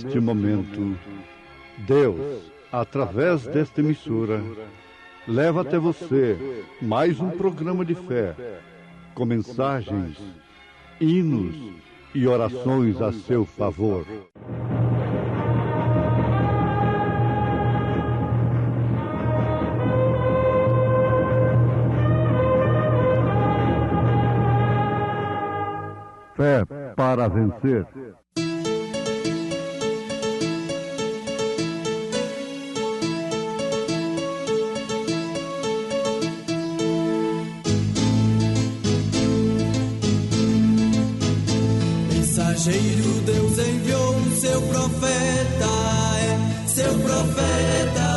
neste momento, Deus, através desta emissora, leva até você mais um programa de fé, com mensagens, hinos e orações a seu favor. Fé para vencer. Mensageiro, Deus enviou seu profeta, seu profeta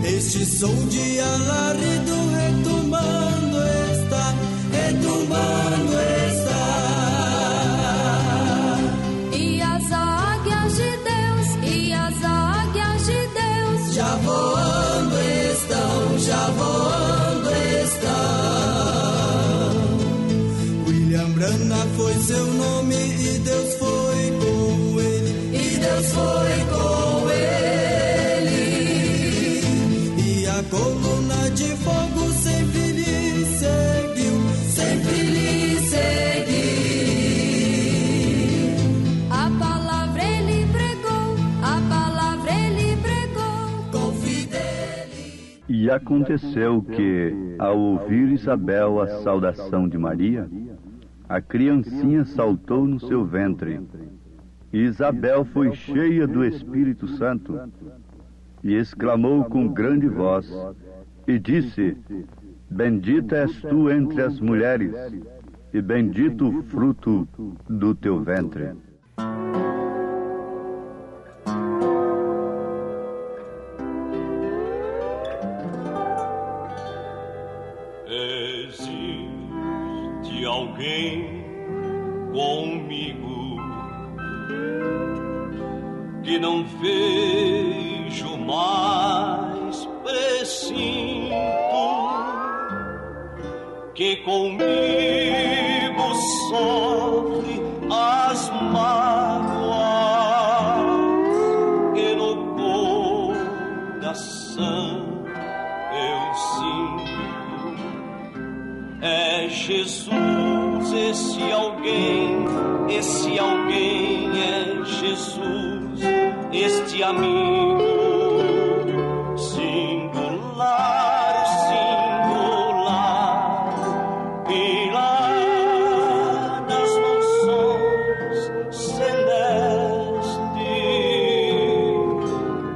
é. Este som de alarido retumbando está, retumbando está. E as águias de Deus, e as águias de Deus já voando estão, já voando estão. Brana foi seu nome e Deus foi com ele, e Deus foi com ele. E a coluna de fogo sempre lhe seguiu, sempre lhe seguiu. A palavra ele pregou, a palavra ele pregou com fidelidade. E aconteceu que, ao ouvir Isabel a saudação de Maria, a criancinha saltou no seu ventre. E Isabel foi cheia do Espírito Santo e exclamou com grande voz e disse: Bendita és tu entre as mulheres, e bendito o fruto do teu ventre. Existe alguém comigo que não vejo mais precinto, que comigo sofre as mágoas que no coração eu sinto. É Jesus, esse alguém é Jesus, este amigo singular, singular, e lá nas mansões celestes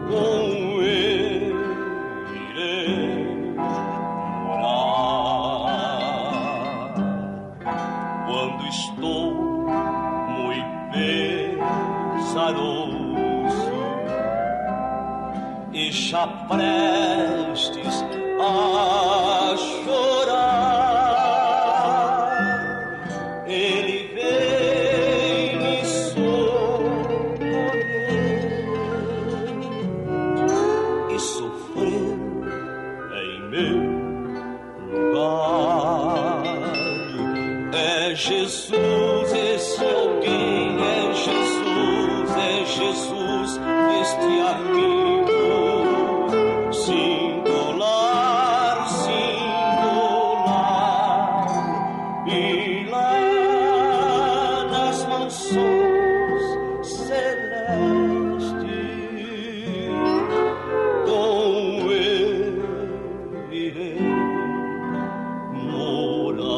com ele irei morar. Quando estou muito pesaroso e já prestes a chorar, ele vem me socorrer e sofrer em meu lugar. É Jesus, esse alguém, é Jesus, este amigo singular, singular, e lá nas mansões celestes com ele irei morar.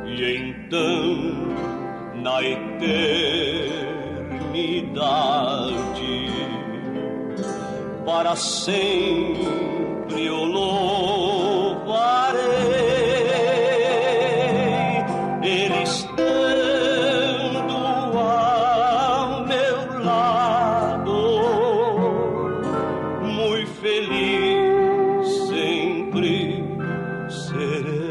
E então na eternidade para sempre eu louvarei, ele estando ao meu lado, muito feliz sempre serei.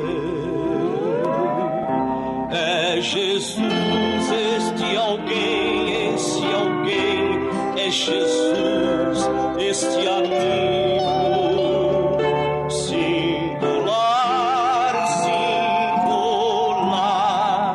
É Jesus, este alguém, esse alguém é Jesus, este amigo singular, singular,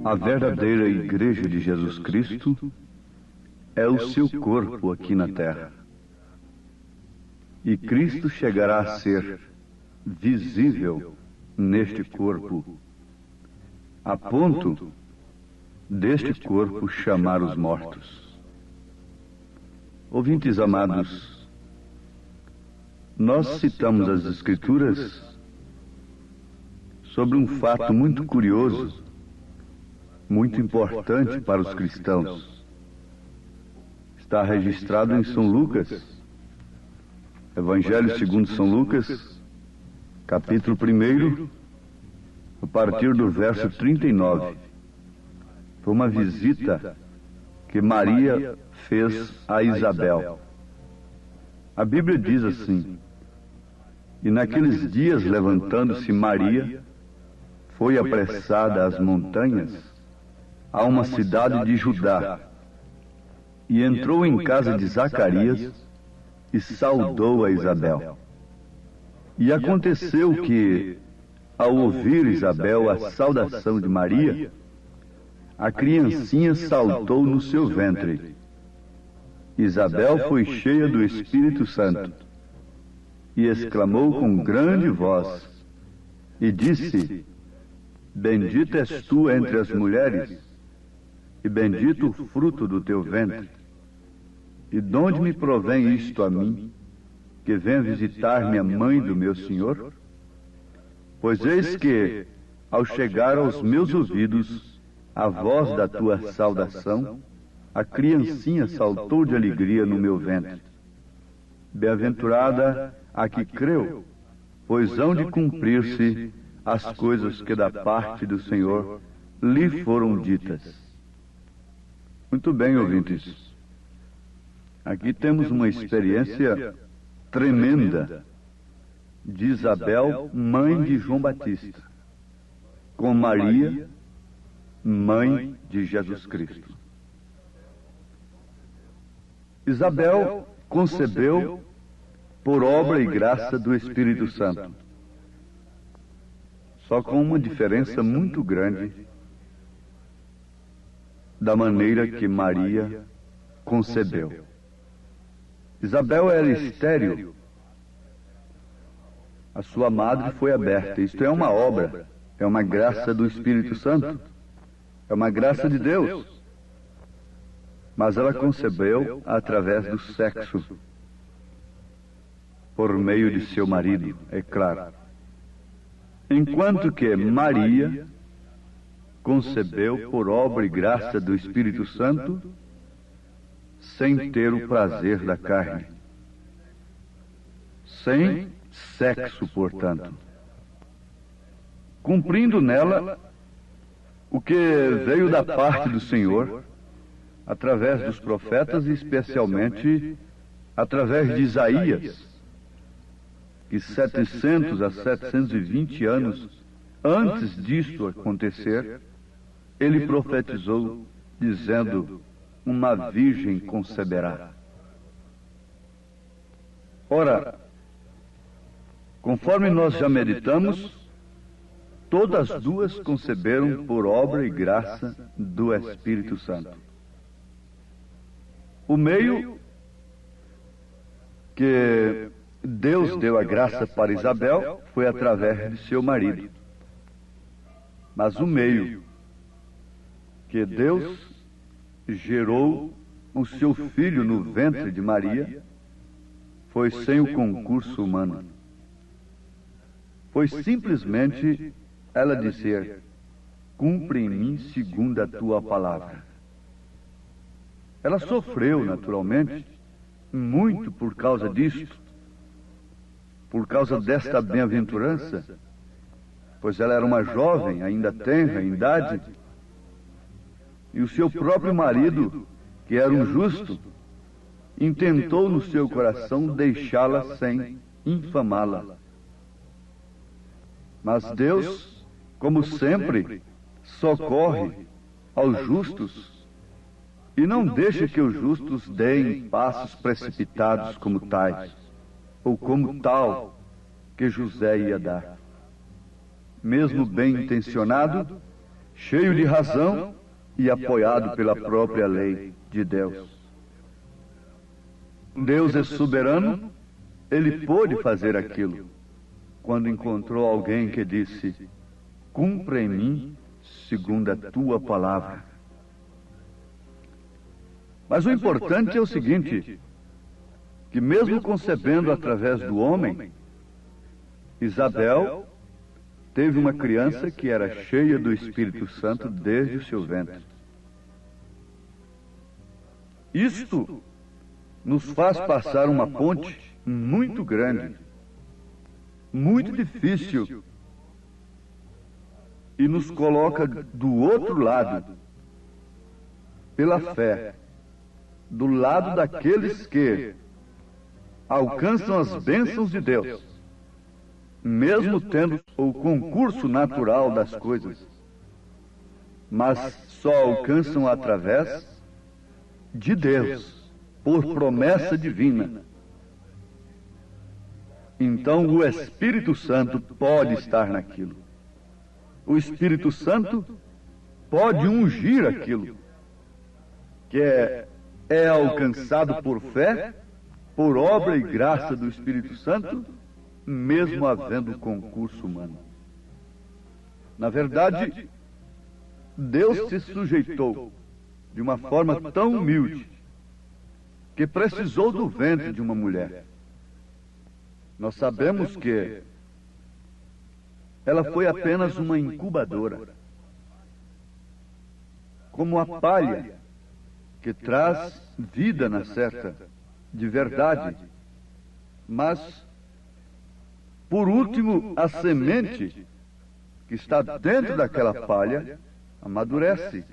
A verdadeira Igreja de Jesus Cristo é o seu corpo aqui na terra. E Cristo chegará a ser visível neste corpo, a ponto deste corpo chamar os mortos. Ouvintes amados, nós citamos as Escrituras sobre um fato muito curioso, muito importante para os cristãos. Está registrado em São Lucas, Evangelho segundo São Lucas, capítulo 1, a partir do verso 39. Foi uma visita que Maria fez a Isabel. A Bíblia diz assim: e naqueles dias, levantando-se Maria, foi apressada às montanhas, a uma cidade de Judá, e entrou em casa de Zacarias e saudou a Isabel. E aconteceu que, ao ouvir Isabel a saudação de Maria, a criancinha saltou no seu ventre. Isabel foi cheia do Espírito Santo e exclamou com grande voz e disse: bendita és tu entre as mulheres, e bendito o fruto do teu ventre. E de onde me provém isto a mim, que venha visitar-me a mãe do meu Senhor? Pois eis que, ao chegar aos meus ouvidos a voz da tua saudação, a criancinha saltou de alegria no meu ventre. Bem-aventurada a que creu, pois hão de cumprir-se as coisas que da parte do Senhor lhe foram ditas. Muito bem, ouvintes. Aqui temos uma experiência tremenda de Isabel, mãe de João Batista, com Maria, mãe de Jesus Cristo. Isabel concebeu por obra e graça do Espírito Santo, só com uma diferença muito grande da maneira que Maria concebeu. Isabel era estéril, a sua madre foi aberta. Isto é uma obra, é uma graça do Espírito Santo, é uma graça de Deus. Mas ela concebeu através do sexo, por meio de seu marido, é claro. Enquanto que Maria concebeu por obra e graça do Espírito Santo, sem ter o prazer da carne, sem sexo, portanto, cumprindo nela o que veio da parte do Senhor, através dos profetas e especialmente através de Isaías, que 700 a 720 anos antes disto acontecer, ele profetizou dizendo: uma virgem conceberá. Ora, conforme nós já meditamos, todas duas conceberam por obra e graça do Espírito Santo. O meio que Deus deu a graça para Isabel foi através de seu marido. Mas o meio que Deus gerou o seu filho no ventre de Maria foi sem o concurso humano. Foi simplesmente ela dizer: cumpre em mim segundo a tua palavra. Ela sofreu, naturalmente, muito por causa disto, por causa desta bem-aventurança, pois ela era uma jovem, ainda tenra em idade, e o seu próprio marido, que era um justo, intentou no seu coração deixá-la sem infamá-la. Mas Deus, como sempre, socorre aos justos e não deixa que os justos deem passos precipitados como tais, ou como tal que José ia dar. Mesmo bem intencionado, cheio de razão e apoiado pela própria lei de Deus. Deus é soberano, ele pôde fazer aquilo quando encontrou alguém que disse: cumpra em mim segundo a tua palavra. Mas o importante é o seguinte, que mesmo concebendo através do homem, Isabel teve uma criança que era cheia do Espírito Santo desde o seu ventre. Isto nos faz passar uma ponte muito grande, muito difícil, e nos coloca do outro lado, pela fé, do lado daqueles que alcançam as bênçãos de Deus, mesmo tendo o concurso natural das coisas, mas só alcançam através de Deus, por promessa divina. Então o Espírito Santo pode estar naquilo. O Espírito Santo pode ungir aquilo que é alcançado por fé, por obra e graça do Espírito Santo, mesmo havendo concurso humano. Na verdade, Deus se sujeitou de uma forma tão humilde que precisou do ventre de uma mulher. Nós sabemos que ela foi apenas uma incubadora, como a palha que traz vida na certa, de verdade, mas, por último, a semente que está dentro daquela palha amadurece,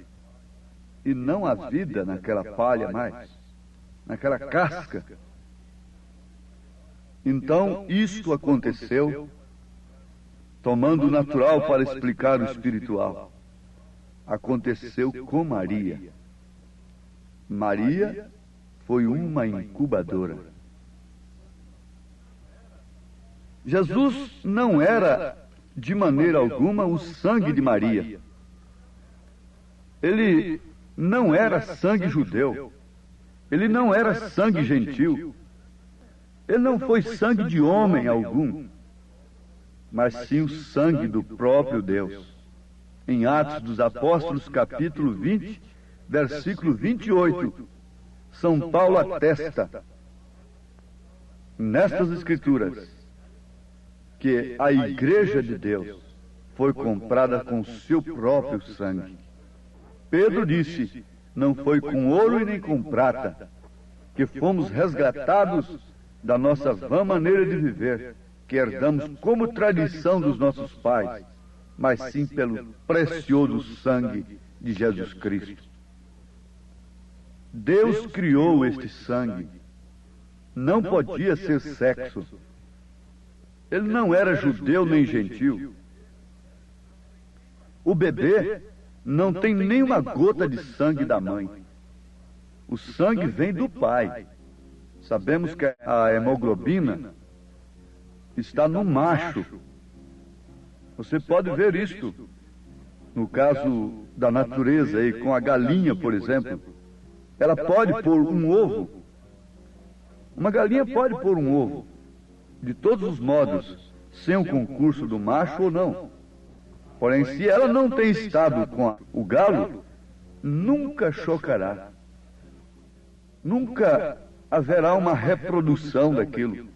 e não há vida naquela palha mais, naquela casca. Então, isto aconteceu, tomando o natural para explicar o espiritual. Aconteceu com Maria. Maria foi uma incubadora. Jesus não era, de maneira alguma, o sangue de Maria. Ele não era sangue judeu. Ele não era sangue gentil. Ele não foi sangue de homem algum, mas sim o sangue do próprio Deus. Em Atos dos Apóstolos, capítulo 20, versículo 28, São Paulo atesta, nestas Escrituras, que a Igreja de Deus foi comprada com seu próprio sangue. Pedro disse: não foi com ouro e nem com prata que fomos resgatados da nossa vã maneira de viver, que herdamos como tradição dos nossos pais, mas sim pelo precioso sangue de Jesus Cristo. Deus criou este sangue. Não podia ser sexo. Ele não era judeu nem gentil. O bebê não tem nenhuma gota de sangue da mãe. O sangue vem do pai. Sabemos que a hemoglobina está no macho. Você pode ver isto no caso da natureza aí, com a galinha, por exemplo. Ela pode pôr um ovo. Uma galinha pode pôr um ovo, de todos os modos, sem o concurso do macho ou não. Porém, se ela não tem estado com o galo, nunca chocará. Nunca haverá uma reprodução daquilo,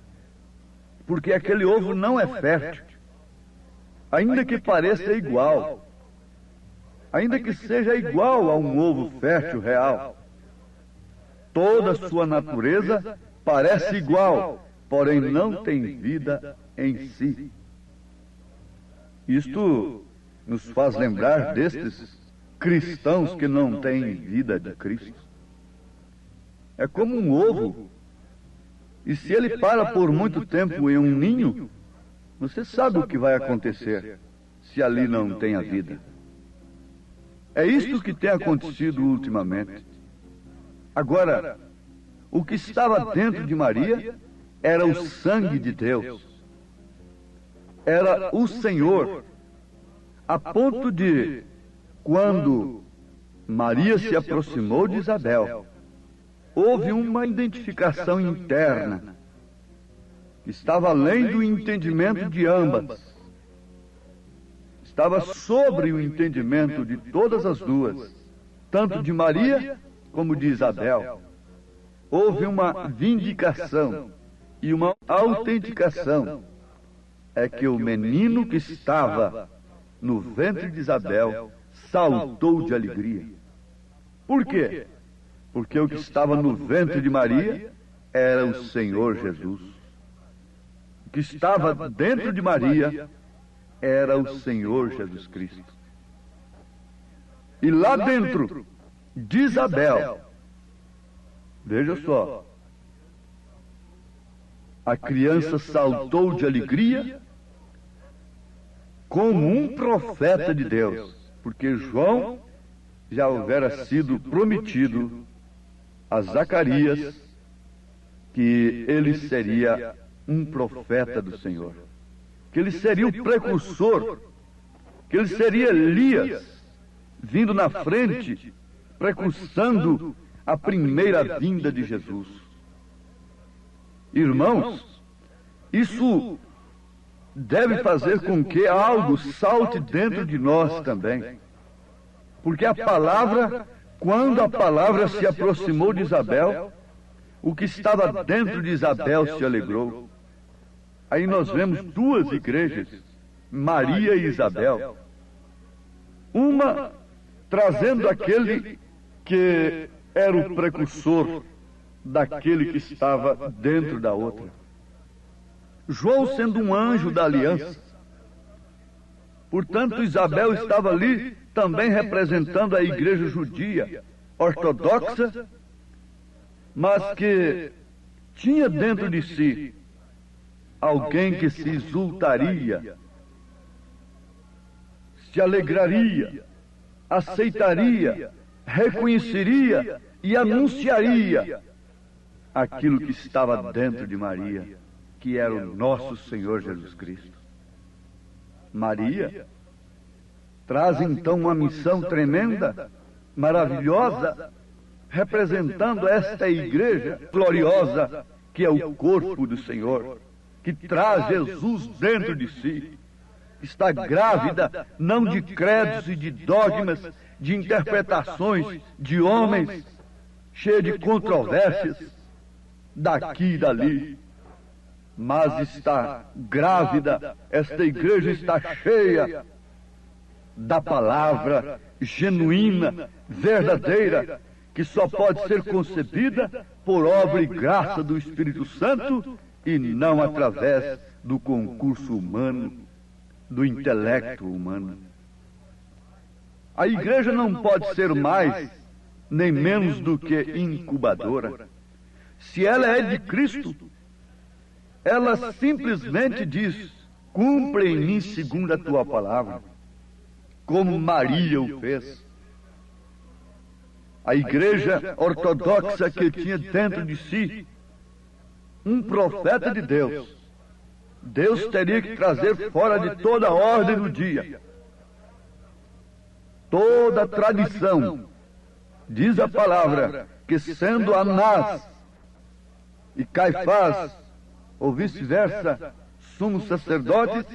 porque aquele ovo não é fértil. Ainda que pareça igual, ainda que seja igual a um ovo fértil real, toda a sua natureza parece igual, porém não tem vida em si. Isto nos faz lembrar destes cristãos que não têm vida de Cristo. É como um ovo, e se ele para por muito tempo em um ninho, você sabe o que vai acontecer se ali não tem a vida. É isto que tem acontecido ultimamente. Agora, o que estava dentro de Maria era o sangue de Deus. Era o Senhor, a ponto de quando Maria se aproximou de Isabel, houve uma identificação interna que estava além do entendimento de ambas. Estava sobre o entendimento de todas as duas, tanto de Maria como de Isabel. Houve uma vindicação e uma autenticação. É que o menino que estava no ventre de Isabel saltou de alegria. Por quê? Porque o que estava no ventre de Maria era o Senhor Jesus. O que estava dentro de Maria era o Senhor Jesus Cristo. E lá dentro de Isabel, veja só, a criança saltou de alegria como um profeta de Deus, porque João já houvera sido prometido a Zacarias que ele seria um profeta do Senhor, que ele seria o precursor, que ele seria Elias, vindo na frente, precursando a primeira vinda de Jesus. Irmãos, isso deve fazer com que algo salte dentro de nós também. Porque a palavra, quando a palavra se aproximou de Isabel, o que estava dentro de Isabel se alegrou. Aí nós vemos duas igrejas, Maria e Isabel. Uma trazendo aquele que era o precursor daquele que estava dentro da outra. João sendo um anjo da aliança. Portanto, Isabel estava ali também representando a igreja judia, ortodoxa, mas que tinha dentro de si alguém que se exultaria, se alegraria, aceitaria, reconheceria e anunciaria aquilo que estava dentro de Maria, que era o nosso Senhor Jesus Cristo. Maria traz então uma missão tremenda, maravilhosa, representando esta igreja gloriosa, que é o corpo do Senhor, que traz Jesus dentro de si. Está grávida não de credos e de dogmas, de interpretações de homens, cheia de controvérsias, daqui e dali, mas está grávida, esta igreja está cheia da palavra genuína, verdadeira, que só pode ser concebida por obra e graça do Espírito Santo e não através do concurso humano, do intelecto humano. A igreja não pode ser mais nem menos do que incubadora. Se ela é de Cristo, ela simplesmente diz: cumpre em mim segundo a tua palavra, como Maria o fez. A igreja ortodoxa que tinha dentro de si um profeta de Deus, Deus teria que trazer fora de toda a ordem do dia, toda a tradição. Diz a palavra que, sendo Anás e Caifás, ou vice-versa, sumos sacerdotes,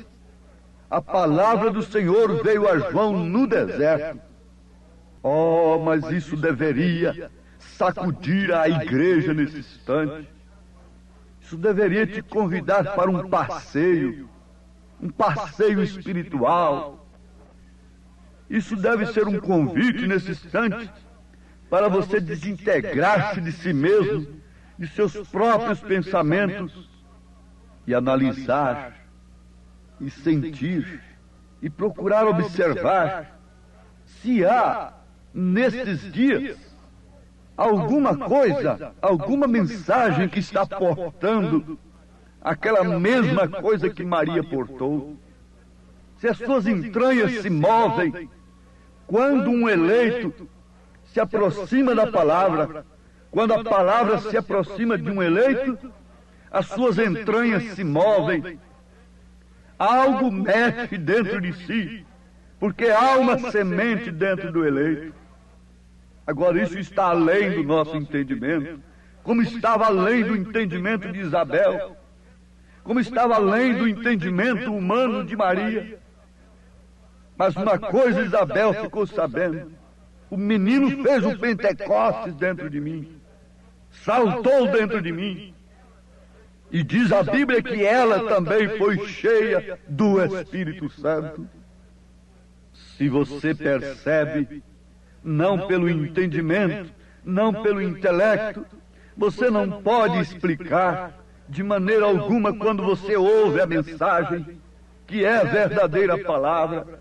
a palavra do Senhor veio a João no deserto. Oh, mas isso deveria sacudir a igreja nesse instante. Isso deveria te convidar para um passeio espiritual. Isso deve ser um convite nesse instante para você desintegrar-se de si mesmo, de seus próprios pensamentos, e analisar, e sentir, e procurar observar se há, nestes dias, alguma coisa, alguma mensagem que está portando aquela mesma coisa que Maria portou. Se as suas entranhas se movem quando um eleito se aproxima da palavra, quando a palavra se aproxima de um eleito, as suas entranhas se movem, algo mexe dentro de si, porque há uma semente dentro do eleito. Agora, isso está além do nosso entendimento, como estava além do entendimento de Isabel, como estava além do entendimento humano de Maria. Mas uma coisa Isabel ficou sabendo: o menino fez um Pentecostes dentro de mim, saltou dentro de mim. E diz a Bíblia que ela também foi cheia do Espírito Santo. Se você percebe, não pelo entendimento, não pelo intelecto, você não pode explicar de maneira alguma quando você ouve a mensagem, que é a verdadeira palavra,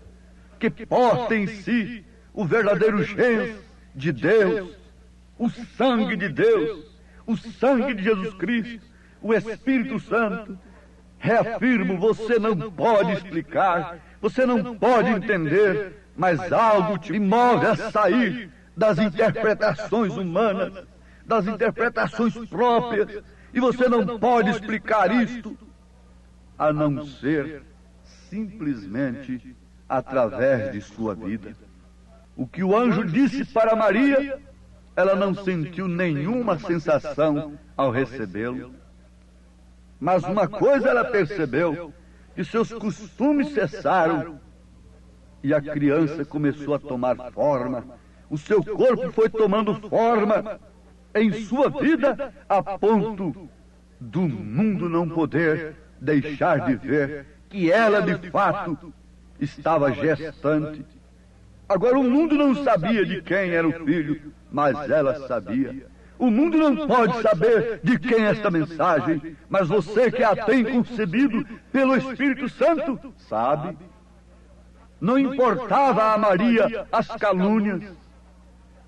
que porta em si o verdadeiro gens de Deus, o sangue de Deus, o sangue de Jesus Cristo, o Espírito Santo. Reafirmo, você não pode explicar, você não pode entender, mas algo te move a sair das interpretações humanas, das interpretações próprias, e você não pode explicar isto a não ser simplesmente através de sua vida. O que o anjo disse para Maria, ela não sentiu nenhuma sensação ao recebê-lo. Mas uma coisa ela percebeu, que seus costumes cessaram e a criança começou a tomar forma. O seu corpo foi tomando forma em sua vida a ponto do mundo não poder deixar de ver que ela de fato estava gestante. Agora, o mundo não sabia de quem era o filho, mas ela sabia. O mundo não pode saber de quem é esta mensagem, mas você que a tem concebido pelo Espírito Santo sabe. Não importava a Maria as calúnias,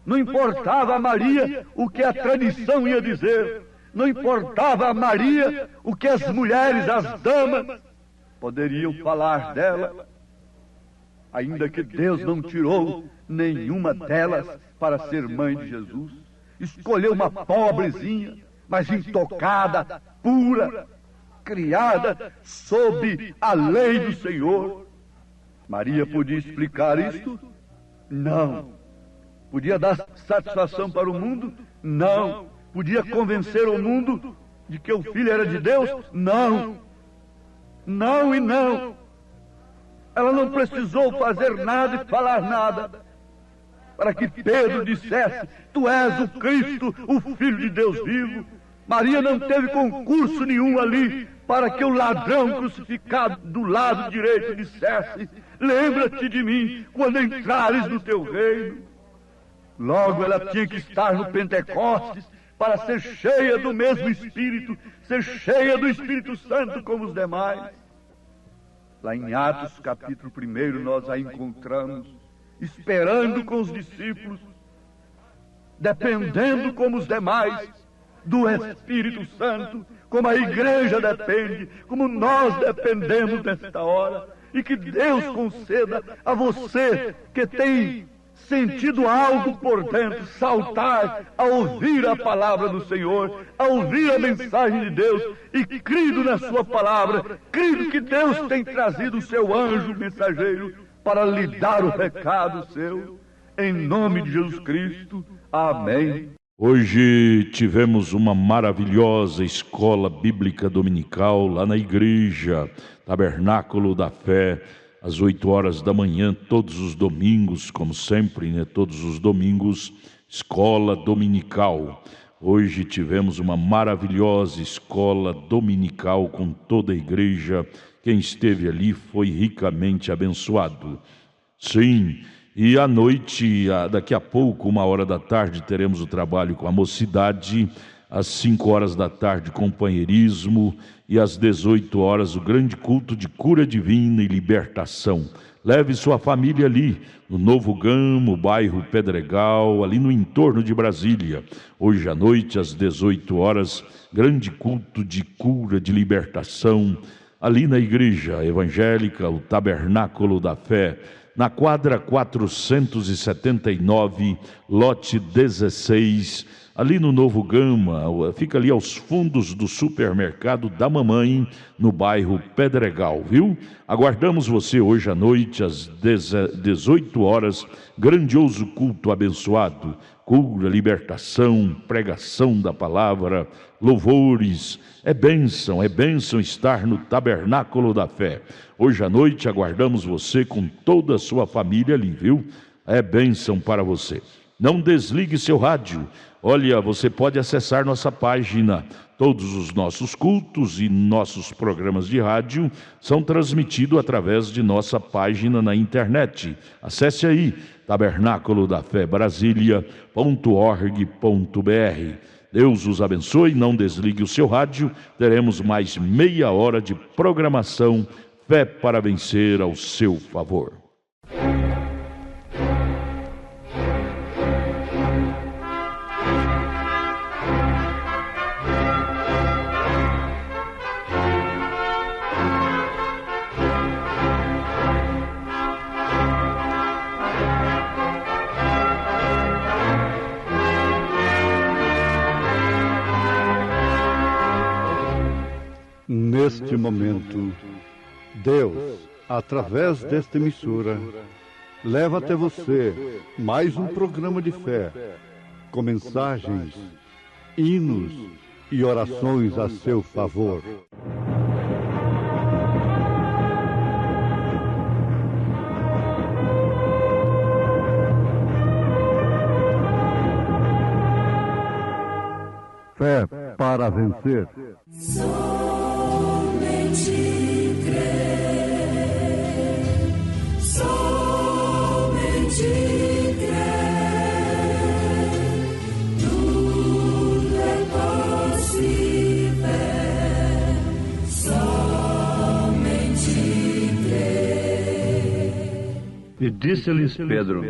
não importava a Maria o que a tradição ia dizer, não importava a Maria o que as mulheres, as damas, poderiam falar dela, ainda que Deus não tirou nenhuma delas para ser mãe de Jesus. Escolheu uma pobrezinha, mas intocada, pura, criada sob a lei do Senhor. Maria podia explicar isto? Não. Podia dar satisfação para o mundo? Não. Podia convencer o mundo de que o filho era de Deus? Não. Não e não. Ela não precisou fazer nada e falar nada para que Pedro dissesse: tu és o Cristo, o Filho de Deus vivo. Maria não teve concurso nenhum ali para que o ladrão crucificado do lado direito dissesse: lembra-te de mim quando entrares no teu reino. Logo ela tinha que estar no Pentecostes para ser cheia do mesmo Espírito, ser cheia do Espírito Santo como os demais. Lá em Atos capítulo 1 nós a encontramos esperando com os discípulos, dependendo como os demais do Espírito Santo, como a igreja depende, como nós dependemos nesta hora. E que Deus conceda a você que tem sentido algo por dentro, saltar a ouvir a palavra do Senhor, a ouvir a mensagem de Deus e crido na sua palavra, crido que Deus tem trazido o seu anjo mensageiro para lhe dar o recado seu, em nome de Jesus Cristo. Amém. Hoje tivemos uma maravilhosa escola bíblica dominical lá na igreja Tabernáculo da Fé, às 8 horas da manhã, todos os domingos, como sempre, né? Todos os domingos, escola dominical. Hoje tivemos uma maravilhosa escola dominical com toda a igreja. Quem esteve ali foi ricamente abençoado. Sim, e à noite, daqui a pouco, 1h da tarde, teremos o trabalho com a mocidade. Às 5 horas da tarde, companheirismo. E às 18 horas, o grande culto de cura divina e libertação. Leve sua família ali, no Novo Gamo, bairro Pedregal, ali no entorno de Brasília. Hoje à noite, às 18 horas, grande culto de cura, de libertação, ali na igreja evangélica, o Tabernáculo da Fé, na quadra 479, lote 16, ali no Novo Gama, fica ali aos fundos do supermercado da mamãe, no bairro Pedregal, viu? Aguardamos você hoje à noite, às 18 horas, grandioso culto abençoado, cura, libertação, pregação da palavra, louvores. É bênção estar no Tabernáculo da Fé. Hoje à noite aguardamos você com toda a sua família ali, viu? É bênção para você. Não desligue seu rádio. Olha, você pode acessar nossa página. Todos os nossos cultos e nossos programas de rádio são transmitidos através de nossa página na internet. Acesse aí, tabernaclodafebrasilia.org.br. Deus os abençoe, não desligue o seu rádio. Teremos mais meia hora de programação Fé para Vencer ao seu favor. Neste momento, Deus, através desta emissora, leva até você mais um programa de fé, com mensagens, hinos e orações a seu favor. Fé para vencer. Somente crer, somente crer, tudo é possível, somente crer. E disse-lhes Pedro: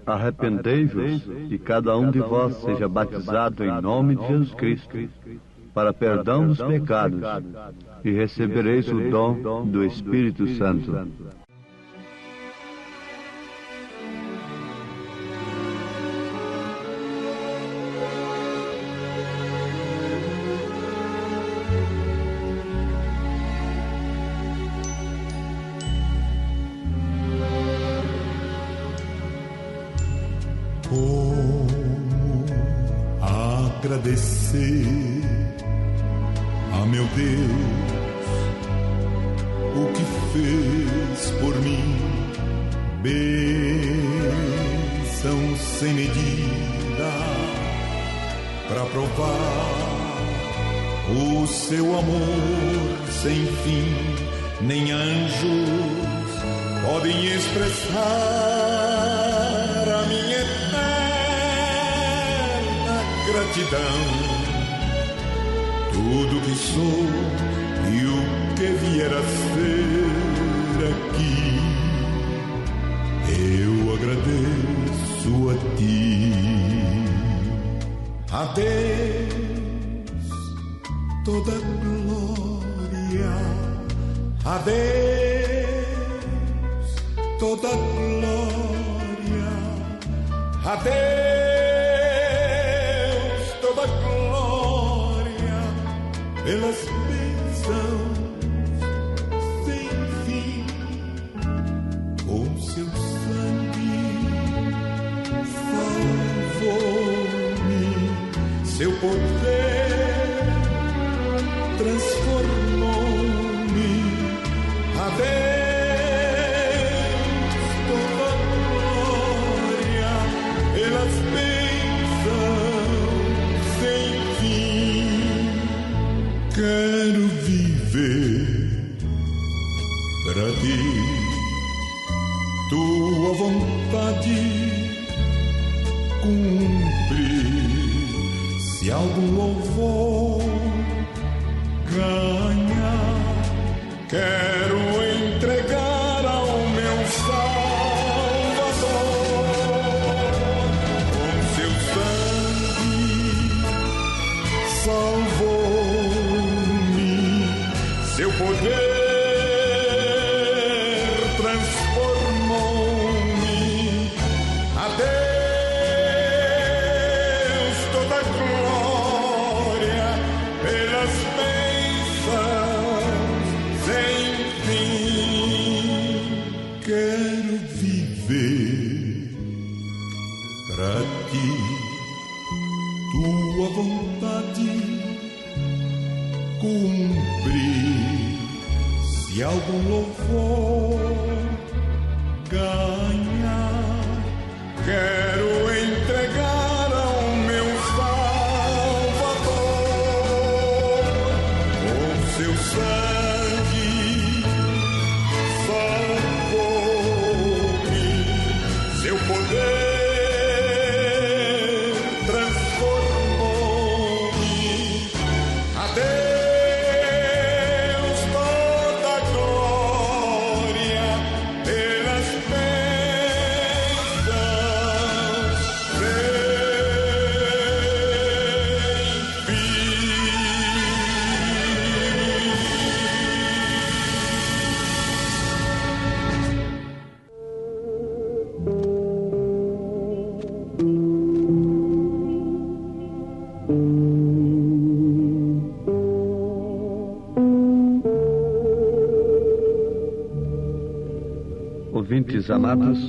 arrependei-vos e cada um de vós seja batizado em nome de Jesus Cristo, para perdão dos pecados, e recebereis o dom do Espírito Santo. Como agradecer a meu Deus o que fez por mim, bênção sem medida, para provar o seu amor sem fim. Nem anjos podem expressar a minha eterna gratidão. Tudo que sou e o que vier a ser aqui, eu agradeço a ti. A Deus toda glória, a Deus toda glória, a Deus toda glória, pelas bênçãos sem fim, com seu sangue salvou-me, seu poder transformou-me. A Deus toda glória, pelas bênçãos sem fim. Quero viver para ti, tua vontade cumprir. Se algum louvor ganhar, quero entregar ao meu Salvador. Com seu sangue salvou-me, seu poder transformou-me. A Deus toda glória, se algum louvor ganhar, quero entregar ao meu Salvador o seu sangue salvou-me, seu poder transformou-me. A Deus toda a glória pelas bênçãos sem fim. Ouvintes amados,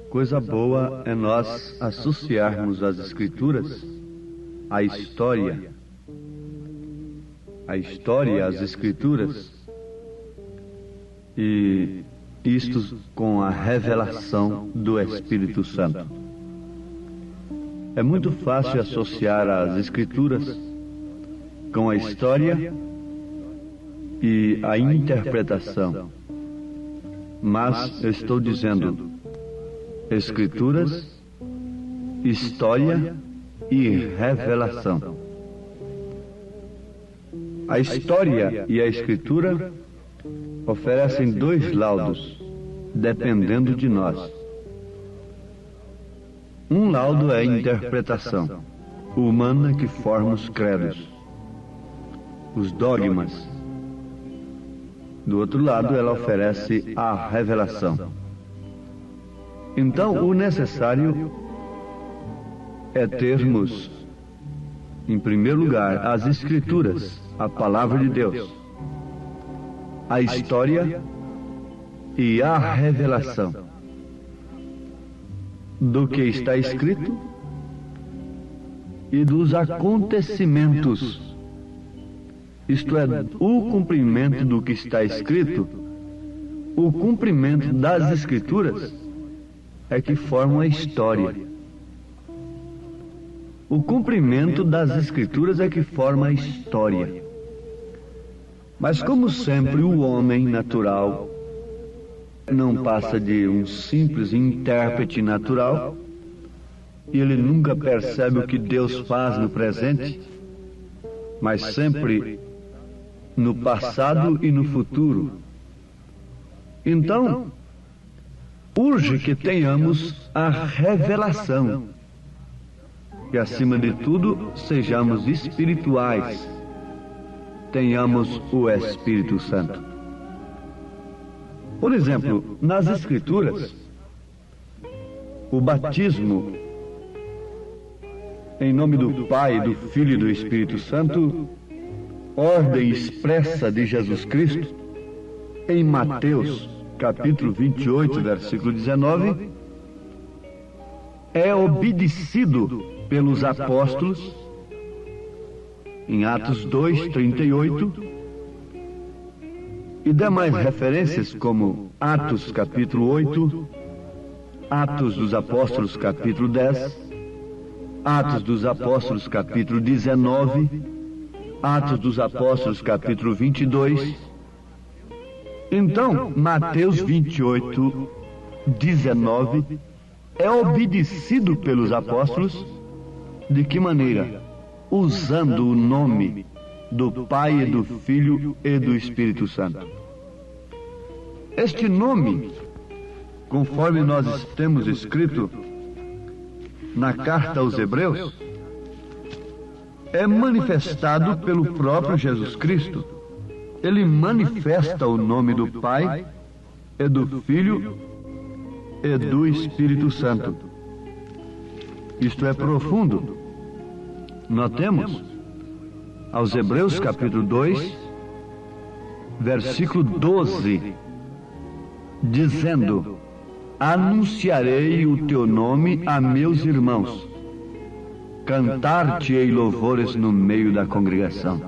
coisa boa é nós associarmos as Escrituras à história, às Escrituras, e isto com a revelação do Espírito Santo. É muito fácil associar as Escrituras com a história e a interpretação. Mas eu estou dizendo Escrituras, história e revelação. A história e a Escritura oferecem dois laudos, dependendo de nós. Um laudo é a interpretação humana que forma os credos, os dogmas. Do outro lado, ela oferece a revelação. Então, o necessário é termos, em primeiro lugar, as Escrituras, a Palavra de Deus, a história e a revelação do que está escrito e dos acontecimentos. Isto é, o cumprimento do que está escrito, o cumprimento das Escrituras é que forma a história. O cumprimento das Escrituras é que forma a história. Mas como sempre, o homem natural não passa de um simples intérprete natural, e ele nunca percebe o que Deus faz no presente, mas sempre no passado e no futuro. Então, urge que tenhamos a revelação, e acima de tudo, sejamos espirituais, tenhamos o Espírito Santo. Por exemplo, nas Escrituras, o batismo em nome do Pai, do Filho e do Espírito Santo, ordem expressa de Jesus Cristo, em Mateus, capítulo 28, versículo 19, é obedecido pelos apóstolos, em Atos 2, 38, e demais referências como Atos, capítulo 8, Atos dos Apóstolos, capítulo 10, Atos dos Apóstolos, capítulo 19, Atos dos Apóstolos, capítulo 22. Então, Mateus 28, 19, é obedecido pelos apóstolos. De que maneira? Usando o nome do Pai, e do Filho e do Espírito Santo. Este nome, conforme nós temos escrito na carta aos Hebreus, é manifestado pelo próprio Jesus Cristo. Ele manifesta o nome do Pai, e do Filho e do Espírito Santo. Isto é profundo. Notemos, aos Hebreus capítulo 2, versículo 12, dizendo: anunciarei o teu nome a meus irmãos, cantar-te-ei louvores no meio da congregação.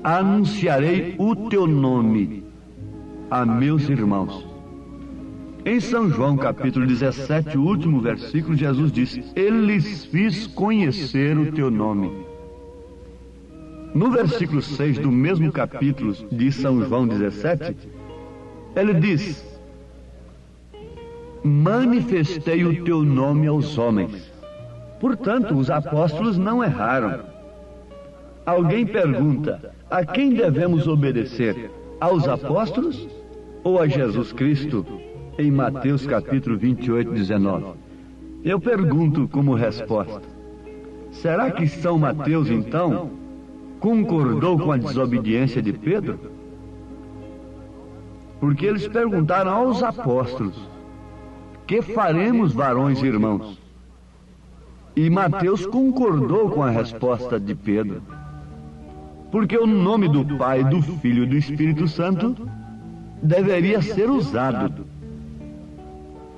anunciarei o teu nome a meus irmãos. Em São João, capítulo 17, o último versículo, Jesus diz: Eu lhes fiz conhecer o teu nome. No versículo 6 do mesmo capítulo de São João 17, ele diz: manifestei o teu nome aos homens. Portanto, os apóstolos não erraram. Alguém pergunta: a quem devemos obedecer? Aos apóstolos ou a Jesus Cristo? Em Mateus capítulo 28, 19. Eu pergunto como resposta: será que São Mateus, então, concordou com a desobediência de Pedro? Porque eles perguntaram aos apóstolos: que faremos, varões e irmãos? E Mateus concordou com a resposta de Pedro. Porque o nome do Pai, do Filho e do Espírito Santo deveria ser usado.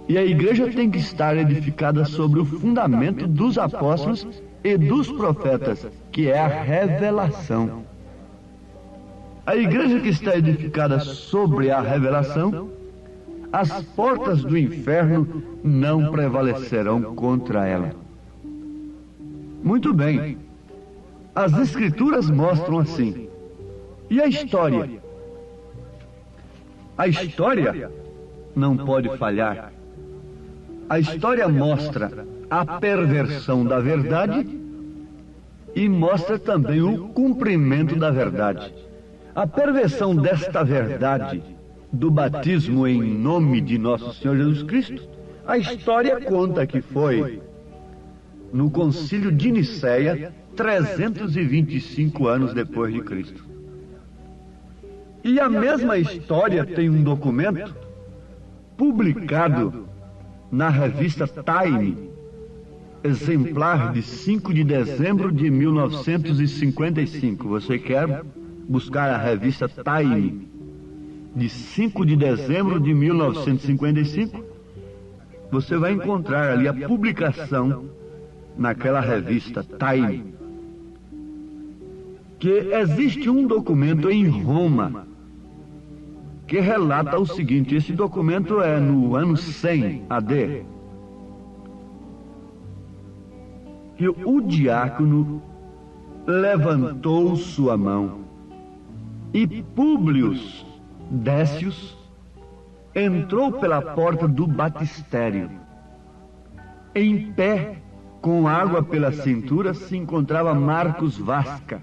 E a igreja tem que estar edificada sobre o fundamento dos apóstolos e dos profetas, que é a revelação. A igreja que está edificada sobre a revelação, as portas do inferno não prevalecerão contra ela. Muito bem. As Escrituras mostram assim. E a história? A história não pode falhar. A história mostra a perversão da verdade e mostra também o cumprimento da verdade. A perversão desta verdade do batismo em nome de nosso Senhor Jesus Cristo, a história conta que foi no Concílio de Nicéia, 325 anos depois de Cristo. E a mesma história tem um documento publicado na revista Time, exemplar de 5 de dezembro de 1955. Você quer buscar a revista Time, de 5 de dezembro de 1955? Você vai encontrar ali a publicação naquela revista Time, que existe um documento em Roma que relata o seguinte. Esse documento é no ano 100 AD, que o diácono levantou sua mão e Públio Décius entrou pela porta do batistério. Em pé, com água pela cintura, se encontrava Marcos Vasca.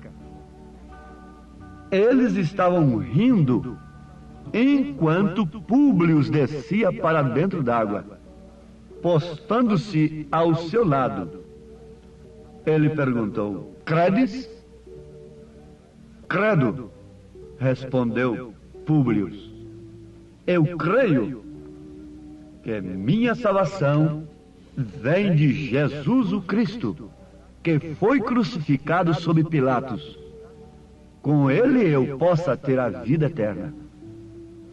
Eles estavam rindo enquanto Públio descia para dentro d'água, postando-se ao seu lado. Ele perguntou: credes? Credo, respondeu Públio. Eu creio que minha salvação vem de Jesus o Cristo, que foi crucificado sob Pilatos. Com ele eu possa ter a vida eterna.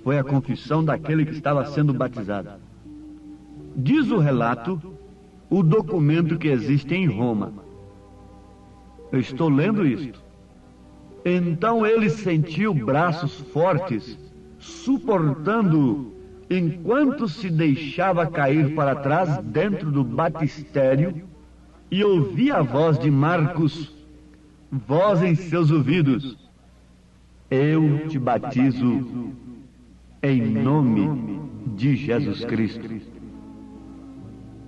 Foi a confissão daquele que estava sendo batizado. Diz o relato, o documento que existe em Roma. Eu estou lendo isto. Então ele sentiu braços fortes, suportando enquanto se deixava cair para trás dentro do batistério, e ouvia a voz de Marcos, voz em seus ouvidos: eu te batizo em nome de Jesus Cristo.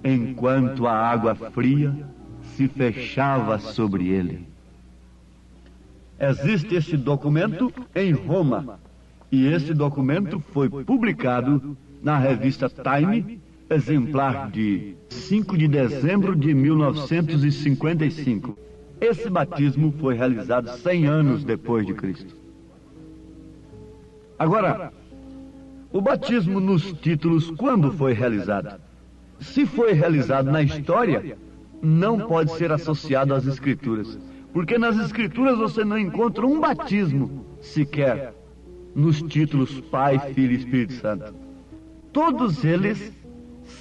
Enquanto a água fria se fechava sobre ele. Existe esse documento em Roma, e esse documento foi publicado na revista Time, exemplar de 5 de dezembro de 1955. Esse batismo foi realizado 100 anos depois de Cristo. Agora, o batismo nos títulos, quando foi realizado? Se foi realizado na história, não pode ser associado às Escrituras, porque nas Escrituras você não encontra um batismo sequer nos títulos Pai, Filho e Espírito Santo. Todos eles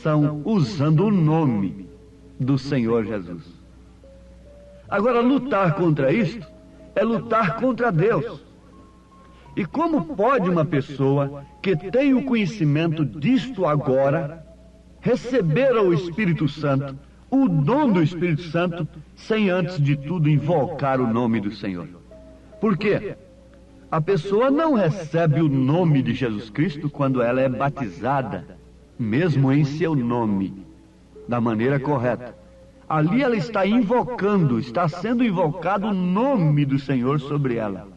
são usando o nome do Senhor Jesus. Agora, lutar contra isto é lutar contra Deus. E como pode uma pessoa que tem o conhecimento disto agora receber o Espírito Santo, o dom do Espírito Santo, sem antes de tudo invocar o nome do Senhor? Por quê? A pessoa não recebe o nome de Jesus Cristo quando ela é batizada, mesmo em seu nome, da maneira correta. Ali ela está invocando, está sendo invocado o nome do Senhor sobre ela.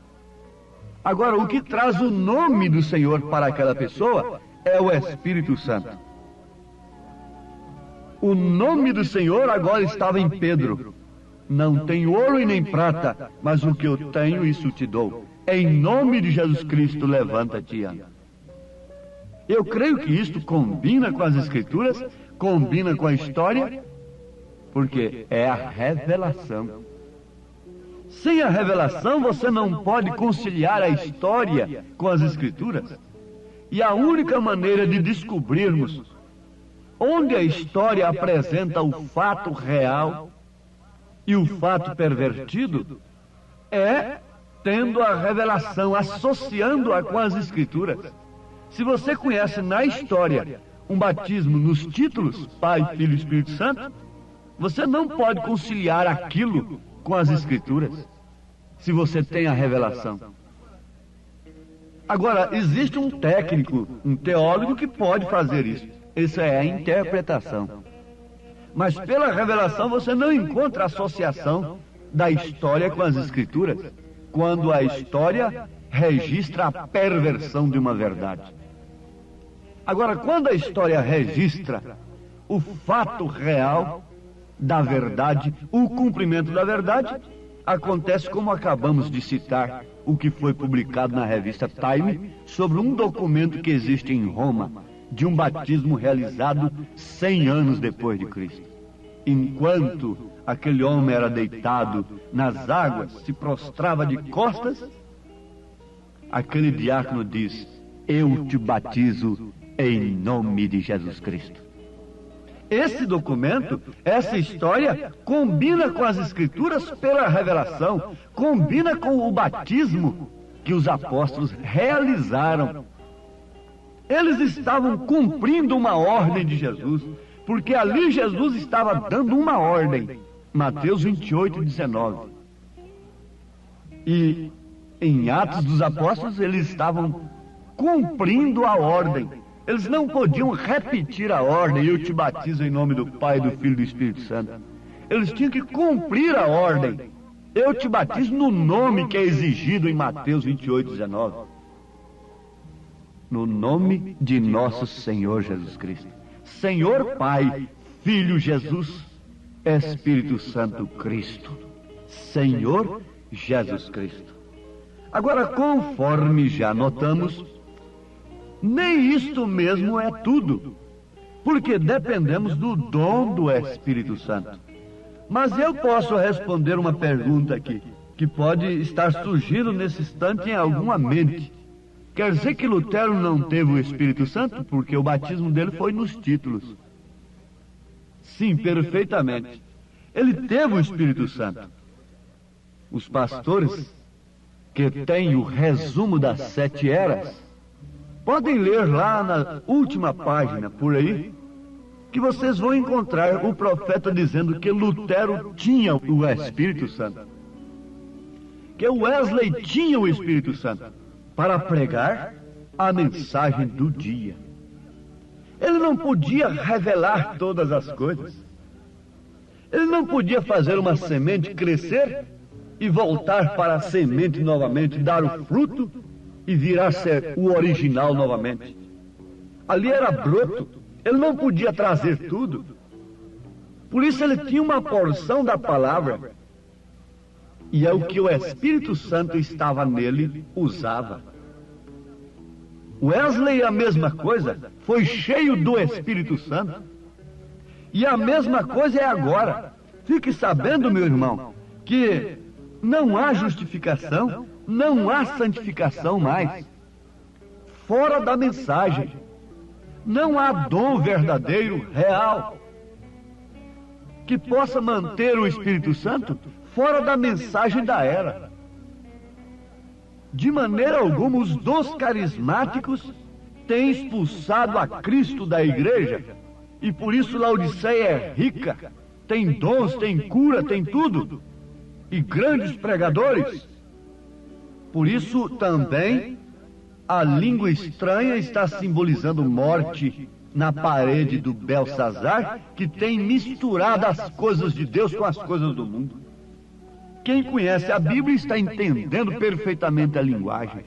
Agora, o que traz o nome do Senhor para aquela pessoa é o Espírito Santo. O nome do Senhor agora estava em Pedro. Não tenho ouro e nem prata, mas o que eu tenho, isso te dou. Em nome de Jesus Cristo, levanta-te e anda. Eu creio que isto combina com as Escrituras, combina com a história, porque é a revelação. Sem a revelação, você não pode conciliar a história com as Escrituras. E a única maneira de descobrirmos onde a história apresenta o fato real e o fato pervertido é tendo a revelação, associando-a com as Escrituras. Se você conhece na história um batismo nos títulos, Pai, Filho e Espírito Santo, você não pode conciliar aquilo com as Escrituras, se você tem a revelação. Agora, existe um técnico, um teólogo que pode fazer isso. Isso é a interpretação. Mas pela revelação você não encontra associação da história com as Escrituras, quando a história registra a perversão de uma verdade. Agora, quando a história registra o fato real da verdade, o cumprimento da verdade, acontece como acabamos de citar, o que foi publicado na revista Time, sobre um documento que existe em Roma, de um batismo realizado 100 anos depois de Cristo. Enquanto aquele homem era deitado nas águas, se prostrava de costas, aquele diácono diz: eu te batizo em nome de Jesus Cristo. Esse documento, essa história, combina com as Escrituras pela revelação, combina com o batismo que os apóstolos realizaram. Eles estavam cumprindo uma ordem de Jesus, porque ali Jesus estava dando uma ordem. Mateus 28, 19. E em Atos dos Apóstolos eles estavam cumprindo a ordem. Eles não podiam repetir a ordem: eu te batizo em nome do Pai, do Filho e do Espírito Santo. Eles tinham que cumprir a ordem: eu te batizo no nome que é exigido em Mateus 28, 19. No nome de nosso Senhor Jesus Cristo. Senhor Pai, Filho Jesus, Espírito Santo Cristo. Senhor Jesus Cristo. Agora, conforme já notamos, nem isto mesmo é tudo, porque dependemos do dom do Espírito Santo. Mas eu posso responder uma pergunta aqui, que pode estar surgindo nesse instante em alguma mente. Quer dizer que Lutero não teve o Espírito Santo porque o batismo dele foi nos títulos? Sim, perfeitamente. Ele teve o Espírito Santo. Os pastores que têm o resumo das 7 eras podem ler lá na última página, por aí, que vocês vão encontrar o profeta dizendo que Lutero tinha o Espírito Santo, que Wesley tinha o Espírito Santo para pregar a mensagem do dia. Ele não podia revelar todas as coisas. Ele não podia fazer uma semente crescer e voltar para a semente novamente, dar o fruto e virar a ser o original novamente. Ali era broto. Ele não podia trazer tudo. Por isso ele tinha uma porção da palavra. E é o que o Espírito Santo estava nele, usava. Wesley, a mesma coisa, foi cheio do Espírito Santo. E a mesma coisa é agora. Fique sabendo, meu irmão, que não há justificação, não há santificação mais. Fora da mensagem. Não há dom verdadeiro, real, que possa manter o Espírito Santo fora da mensagem da era. De maneira alguma, os dons carismáticos têm expulsado a Cristo da igreja, e por isso Laodiceia é rica, tem dons, tem cura, tem tudo, e grandes pregadores. Por isso também a língua estranha está simbolizando morte na parede do Belsazar, que tem misturado as coisas de Deus com as coisas do mundo. Quem conhece a Bíblia está entendendo perfeitamente a linguagem.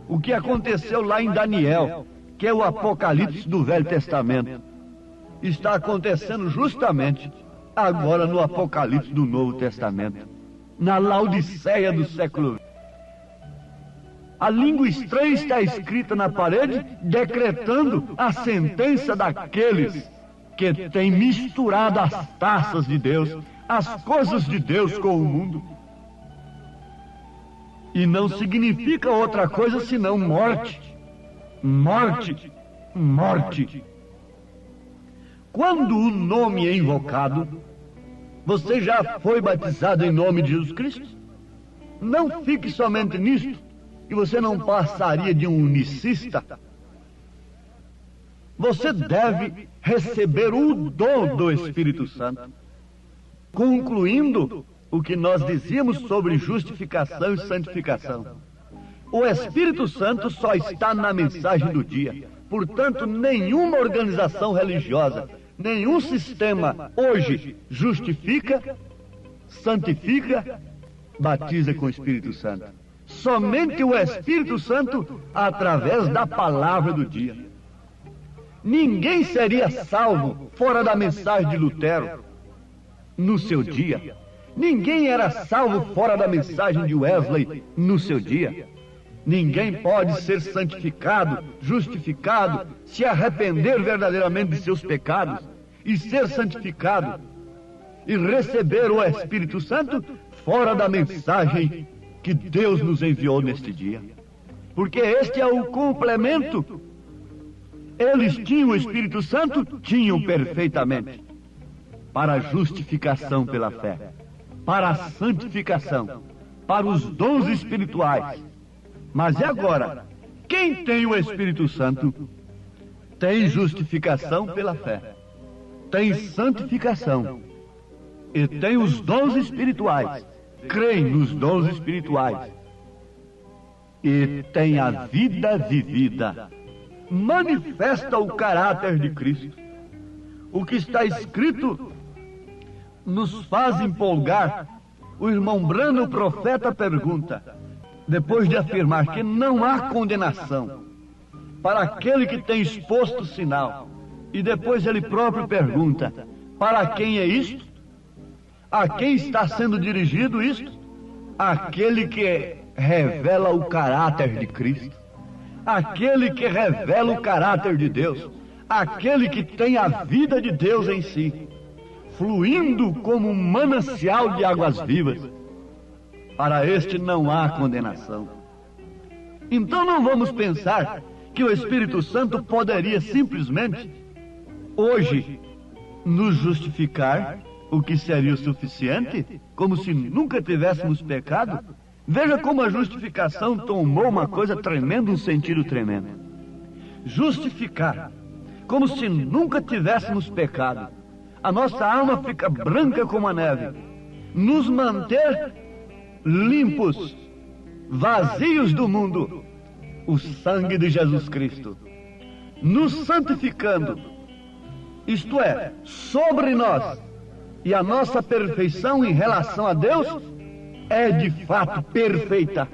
O que aconteceu lá em Daniel, que é o Apocalipse do Velho Testamento, está acontecendo justamente agora no Apocalipse do Novo Testamento, na Laodiceia do século XX. A língua estranha está escrita na parede, decretando a sentença daqueles que têm misturado as taças de Deus, as coisas de Deus com o mundo. E não significa outra coisa senão morte, morte, morte. Quando o nome é invocado, você já foi batizado em nome de Jesus Cristo? Não fique somente nisto, e você não passaria de um unicista. Você deve receber o dom do Espírito Santo. Concluindo o que nós dizíamos sobre justificação e santificação. O Espírito Santo só está na mensagem do dia. Portanto, nenhuma organização religiosa, nenhum sistema hoje justifica, santifica, batiza com o Espírito Santo. Somente o Espírito Santo através da palavra do dia. Ninguém seria salvo fora da mensagem de Lutero no seu dia. Ninguém era salvo fora da mensagem de Wesley no seu dia. Ninguém pode ser santificado, justificado, se arrepender verdadeiramente de seus pecados e ser santificado e receber o Espírito Santo fora da mensagem que Deus nos enviou neste dia. Porque este é o complemento. Eles tinham o Espírito Santo? Tinham perfeitamente. Para a justificação pela fé, para a santificação, para os dons espirituais. Mas e agora? Quem tem o Espírito Santo tem justificação pela fé, tem santificação e tem os dons espirituais. Creem nos dons espirituais e tem a vida vivida. Manifesta o caráter de Cristo. O que está escrito nos faz empolgar. O irmão Branham, o profeta, pergunta, depois de afirmar que não há condenação para aquele que tem exposto o sinal, e depois ele próprio pergunta, para quem é isto? A quem está sendo dirigido isto? Aquele que revela o caráter de Cristo, aquele que revela o caráter de Deus, aquele que tem a vida de Deus em si, fluindo como um manancial de águas vivas. Para este não há condenação. Então não vamos pensar que o Espírito Santo poderia simplesmente, hoje, nos justificar, o que seria o suficiente, como se nunca tivéssemos pecado. Veja como a justificação tomou uma coisa tremenda, um sentido tremendo. Justificar, como se nunca tivéssemos pecado. A nossa alma fica branca como a neve. Nos manter limpos, vazios do mundo, o sangue de Jesus Cristo. Nos santificando, isto é, sobre nós. E a nossa perfeição em relação a Deus é de fato perfeita.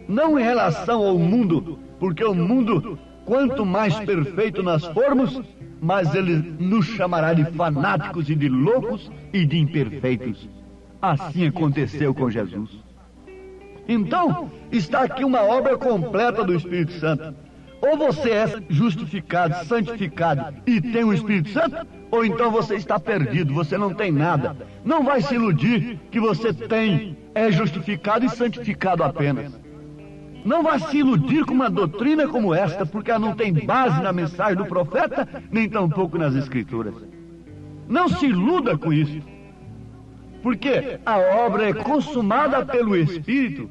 Não em relação ao mundo, porque o mundo, quanto mais perfeito nós formos, mais ele nos chamará de fanáticos e de loucos e de imperfeitos. Assim aconteceu com Jesus. Então, está aqui uma obra completa do Espírito Santo. Ou você é justificado, santificado e tem o Espírito Santo, ou então você está perdido, você não tem nada. Não vai se iludir que você é justificado e santificado apenas. Não vai se iludir com uma doutrina como esta, porque ela não tem base na mensagem do profeta, nem tampouco nas Escrituras. Não se iluda com isso, porque a obra é consumada pelo Espírito,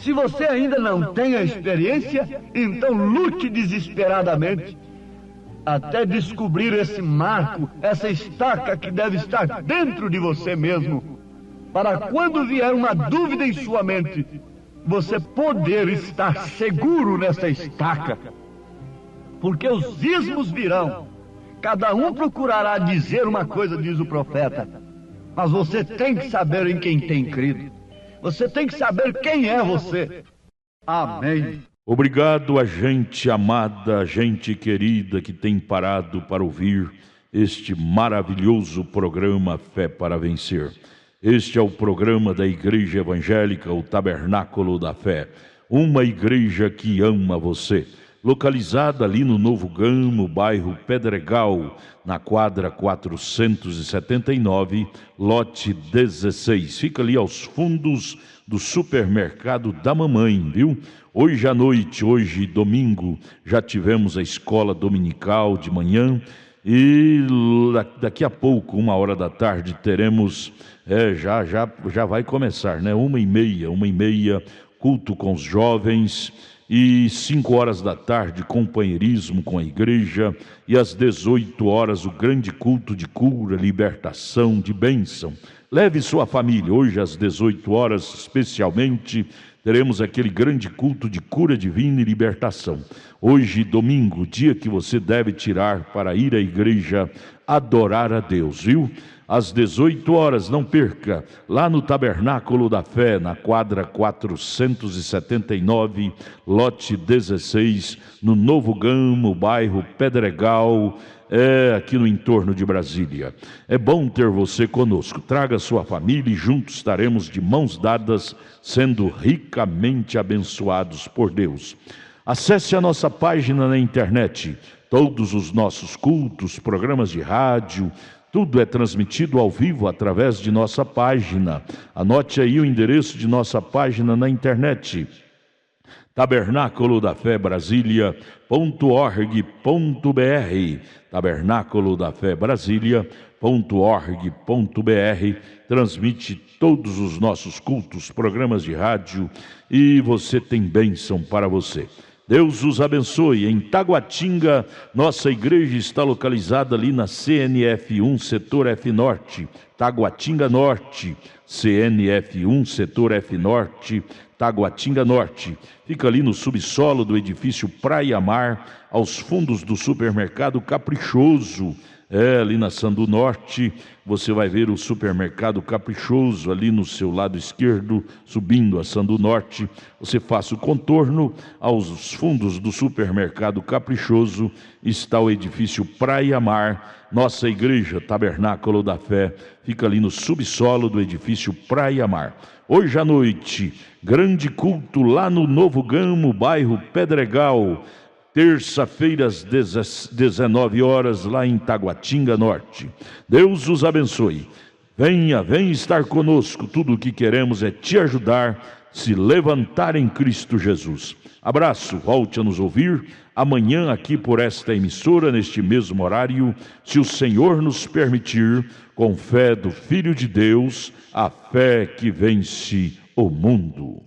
Se você ainda não tem a experiência, então lute desesperadamente até descobrir esse marco, essa estaca que deve estar dentro de você mesmo, para quando vier uma dúvida em sua mente, você poder estar seguro nessa estaca. Porque os ismos virão, cada um procurará dizer uma coisa, diz o profeta, mas você tem que saber em quem tem crido. Você tem que saber quem é você. Amém. Obrigado a gente amada, gente querida que tem parado para ouvir este maravilhoso programa Fé para Vencer. Este é o programa da Igreja Evangélica, o Tabernáculo da Fé. Uma igreja que ama você. Localizada ali no Novo Gamo, bairro Pedregal, na quadra 479, lote 16. Fica ali aos fundos do supermercado da mamãe, viu? Hoje à noite, hoje domingo, já tivemos a escola dominical de manhã e daqui a pouco, 1h da tarde, teremos, já vai começar, né? 1h30, culto com os jovens. E 5h da tarde, companheirismo com a igreja. E às 18h, o grande culto de cura, libertação, de bênção. Leve sua família. Hoje às 18h, especialmente, teremos aquele grande culto de cura divina e libertação. Hoje, domingo, dia que você deve tirar para ir à igreja adorar a Deus, viu? Às 18h, não perca, lá no Tabernáculo da Fé, na quadra 479, lote 16, no Novo Gamo, bairro Pedregal, aqui no entorno de Brasília. É bom ter você conosco. Traga sua família e juntos estaremos de mãos dadas, sendo ricamente abençoados por Deus. Acesse a nossa página na internet. Todos os nossos cultos, programas de rádio, tudo é transmitido ao vivo através de nossa página. Anote aí o endereço de nossa página na internet: Tabernáculo da Fé Brasília.org.br. Tabernáculo da Fé Brasília.org.br. Transmite todos os nossos cultos, programas de rádio, e você tem bênção para você. Deus os abençoe. Em Taguatinga, nossa igreja está localizada ali na CNF1, setor F Norte, Taguatinga Norte, CNF1, setor F Norte, Taguatinga Norte. Fica ali no subsolo do edifício Praia Mar, aos fundos do supermercado Caprichoso. Ali na Sandu Norte, você vai ver o supermercado Caprichoso ali no seu lado esquerdo, subindo a Sandu Norte. Você faça o contorno, aos fundos do supermercado Caprichoso está o edifício Praia Mar. Nossa igreja Tabernáculo da Fé fica ali no subsolo do edifício Praia Mar. Hoje à noite, grande culto lá no Novo Gamo, bairro Pedregal. Terça-feira às 19h, lá em Taguatinga Norte. Deus os abençoe. Venha estar conosco. Tudo o que queremos é te ajudar, se levantar em Cristo Jesus. Abraço, volte a nos ouvir amanhã aqui por esta emissora, neste mesmo horário, se o Senhor nos permitir, com fé do Filho de Deus, a fé que vence o mundo.